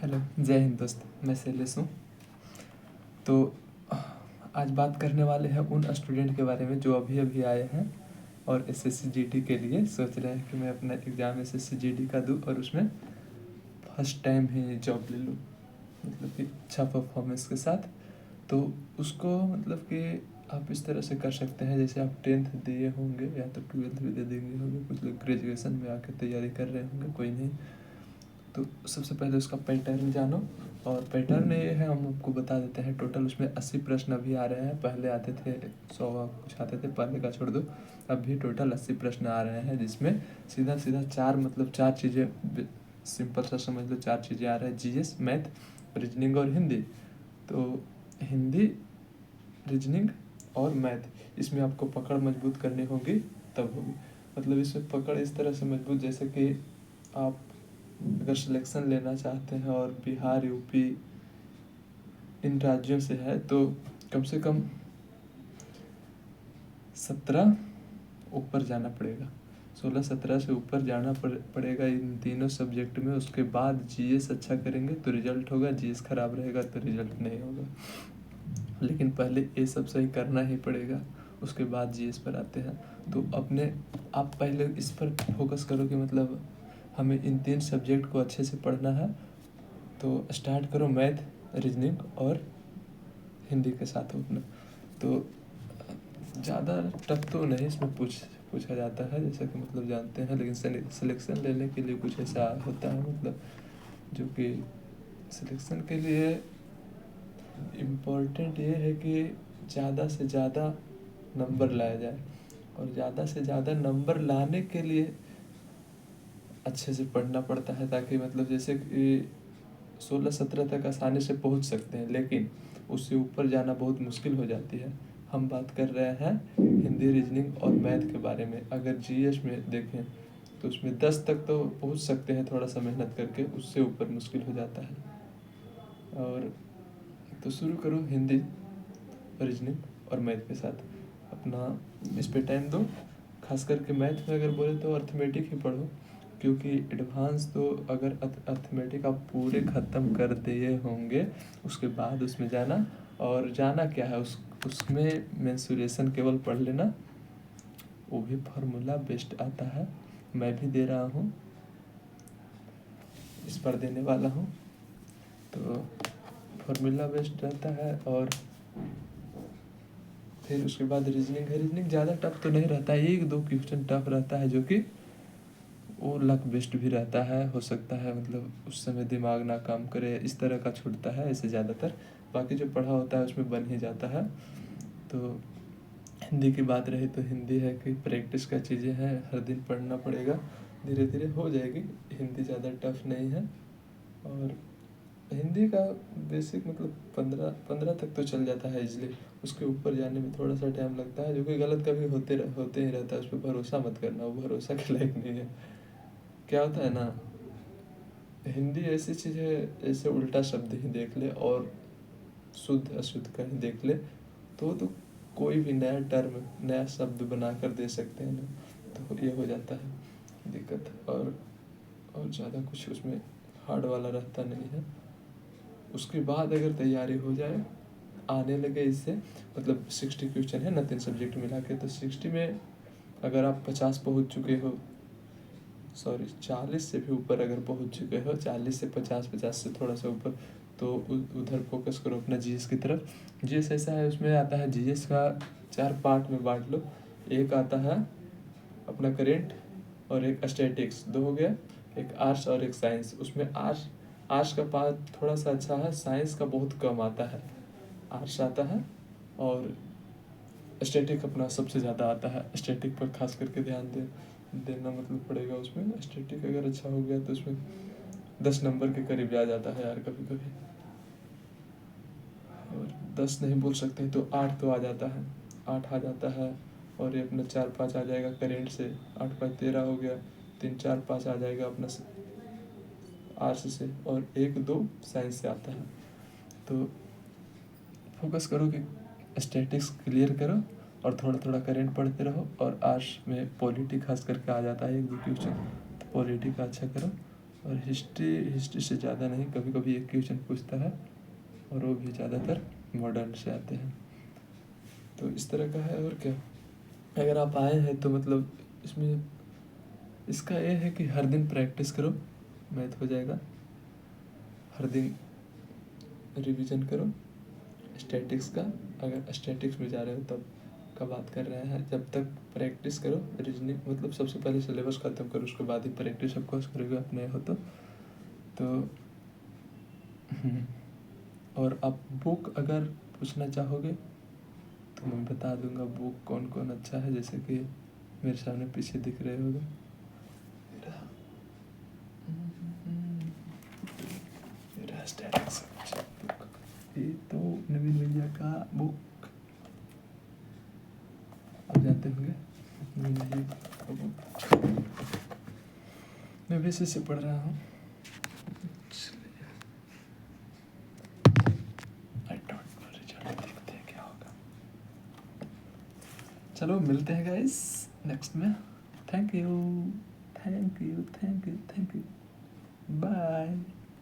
Hello, जय हिंद दोस्त। मैं शैलेश हूँ। तो आज बात करने वाले हैं उन स्टूडेंट के बारे में जो अभी अभी आए हैं और एसएससी जीडी के लिए सोच रहे हैं कि मैं अपना एग्ज़ाम एसएससी जीडी का दूँ और उसमें फर्स्ट टाइम ही जॉब ले लूँ, मतलब कि अच्छा परफॉर्मेंस के साथ। तो उसको मतलब कि आप इस तरह से कर सकते हैं, जैसे आप 10th दिए होंगे या तो 12th भी दे देंगे होंगे, कुछ लोग ग्रेजुएशन में आके तैयारी कर रहे होंगे, कोई नहीं। तो सबसे पहले उसका पैटर्न जानो, और पैटर्न ये है, हम आपको बता देते हैं। टोटल उसमें 80 प्रश्न अभी आ रहे हैं, पहले आते थे 100 कुछ आते थे, पहले का छोड़ दो। अभी टोटल 80 प्रश्न आ रहे हैं, जिसमें सीधा सीधा चार चीज़ें, सिंपल सा समझ लो, 4 चीज़ें आ रही है: जीएस, मैथ, रीजनिंग और हिंदी। तो हिंदी, रीजनिंग और मैथ, इसमें आपको पकड़ मजबूत करनी होगी, तब होगी। मतलब इसमें पकड़ इस तरह से मजबूत, जैसे कि आप अगर सिलेक्शन लेना चाहते हैं और बिहार, यूपी इन राज्यों से है, तो कम से कम 17 ऊपर जाना पड़ेगा, 16-17 से ऊपर जाना पड़ेगा इन तीनों सब्जेक्ट में। उसके बाद जीएस अच्छा करेंगे तो रिजल्ट होगा, जीएस खराब रहेगा तो रिजल्ट नहीं होगा। लेकिन पहले ये सब सही करना ही पड़ेगा, उसके बाद जीएस पर आते हैं। तो आप पहले इस पर फोकस करो कि मतलब हमें इन 3 सब्जेक्ट को अच्छे से पढ़ना है। तो स्टार्ट करो मैथ, रीजनिंग और हिंदी के साथ अपना। तो ज़्यादा टफ तो नहीं इसमें पूछा जाता है, जैसा कि मतलब जानते हैं, लेकिन सिलेक्शन लेने के लिए कुछ ऐसा होता है, मतलब जो कि सिलेक्शन के लिए इम्पोर्टेंट ये है कि ज़्यादा से ज़्यादा नंबर लाया जाए। और ज़्यादा से ज़्यादा नंबर लाने के लिए अच्छे से पढ़ना पड़ता है, ताकि मतलब जैसे कि 16-17 तक आसानी से पहुंच सकते हैं, लेकिन उससे ऊपर जाना बहुत मुश्किल हो जाती है। हम बात कर रहे हैं हिंदी, रीजनिंग और मैथ के बारे में। अगर जीएस में देखें तो उसमें 10 तक तो पहुंच सकते हैं थोड़ा सा मेहनत करके, उससे ऊपर मुश्किल हो जाता है। और तो शुरू करो हिंदी, रीजनिंग और मैथ के साथ, अपना इस पे टाइम दो। खास करके मैथ में अगर बोले तो अर्थमेटिक ही पढ़ो, क्योंकि एडवांस तो अगर अर्थमेटिक आप पूरे ख़त्म कर दिए होंगे, उसके बाद उसमें जाना। और जाना क्या है, उसमें मेंसुरेशन केवल पढ़ लेना, वो भी फार्मूला बेस्ड आता है। मैं भी दे रहा हूँ, इस पर देने वाला हूँ, तो फार्मूला बेस्ड रहता है। और फिर उसके बाद रीजनिंग है। रीजनिंग ज़्यादा टफ तो नहीं रहता है, 1-2 क्वेश्चन टफ रहता है, जो कि वो लक बेस्ड भी रहता है, हो सकता है मतलब उस समय दिमाग ना काम करे, इस तरह का छूटता है ऐसे ज़्यादातर। बाकी जो पढ़ा होता है उसमें बन ही जाता है। तो हिंदी की बात रही तो हिंदी है कि प्रैक्टिस का चीज़ें हैं, हर दिन पढ़ना पड़ेगा, धीरे धीरे हो जाएगी। हिंदी ज़्यादा टफ नहीं है। और हिंदी का बेसिक मतलब 15 तक तो चल जाता है इजली, उसके ऊपर जाने में थोड़ा सा टाइम लगता है, जो कि गलत कभी होते ही रहता है। उस पर भरोसा मत करना, वो भरोसा के लायक नहीं है। क्या होता है ना, हिंदी ऐसी चीज़ है, जैसे उल्टा शब्द ही देख ले और शुद्ध अशुद्ध का ही देख ले, तो कोई भी नया टर्म, नया शब्द बना कर दे सकते हैं ना, तो ये हो जाता है दिक्कत। और ज़्यादा कुछ उसमें हार्ड वाला रहता नहीं है। उसके बाद अगर तैयारी हो जाए, आने लगे इससे, मतलब 60 क्वेश्चन है ना 3 सब्जेक्ट मिला के, तो 60 में अगर आप 50 पहुँच चुके हो, सॉरी 40 से भी ऊपर अगर पहुंच चुके हो, 40 से 50, 50 से थोड़ा सा ऊपर, तो उधर फोकस करो अपना जीएस की तरफ। जीएस ऐसा है, उसमें आता है जीएस का 4 पार्ट में बांट लो। एक आता है अपना करेंट, और एक स्टैटिक्स, 2 हो गया। एक आर्ट्स और एक साइंस। उसमें आर्ट्स का पार्ट थोड़ा सा अच्छा है, साइंस का बहुत कम आता है। आर्ट्स आता है और स्टैटिक अपना सबसे ज़्यादा आता है। स्टैटिक पर खास करके ध्यान देना मतलब पड़ेगा। उसमें स्टैटिक अगर अच्छा हो गया तो उसमें 10 नंबर के करीब आ जाता है यार कभी कभी, और 10 नहीं बोल सकते तो 8 तो आ जाता है, 8 आ जाता है। और ये अपना 4-5 आ जाएगा करेंट से, 8-5-13 हो गया। 3-4-5 आ जाएगा अपना आर्ट्स से, और 1-2 साइंस से आता है। तो फोकस करो कि स्टैटिक्स क्लियर करो, और थोड़ा थोड़ा करेंट पढ़ते रहो। और आर्ट्स में पॉलिटी खास करके आ जाता है 1-2 क्वेश्चन, तो पॉलिटी का अच्छा करो। और हिस्ट्री से ज़्यादा नहीं, कभी कभी एक क्वेश्चन पूछता है और वो भी ज़्यादातर मॉडर्न से आते हैं। तो इस तरह का है। और क्या, अगर आप आए हैं तो मतलब इसमें इसका ये है कि हर दिन प्रैक्टिस करो, मैथ हो जाएगा। हर दिन रिवीजन करो स्टैटिक्स का, अगर स्टैटिक्स में जा रहे हो तब का बात कर रहे हैं। जब तक प्रैक्टिस करो रीजनिंग, मतलब सबसे पहले सिलेबस ख़त्म करो, उसके बाद ही प्रैक्टिस ऑफ कोर्स करोगे अपने हो तो। और आप बुक अगर पूछना चाहोगे तो मैं बता दूंगा बुक कौन कौन अच्छा है, जैसे कि मेरे सामने पीछे दिख रहे होगा मेरा स्टैटिक्स बुक, ये तो नवीन भैया का बुक आप जानते होंगे। नवीन भैया का बुक मैं वैसे से पढ़ रहा हूँ। देखते हैं क्या होगा। चलो मिलते हैं गाइस नेक्स्ट में। Thank you thank you thank you thank you, bye.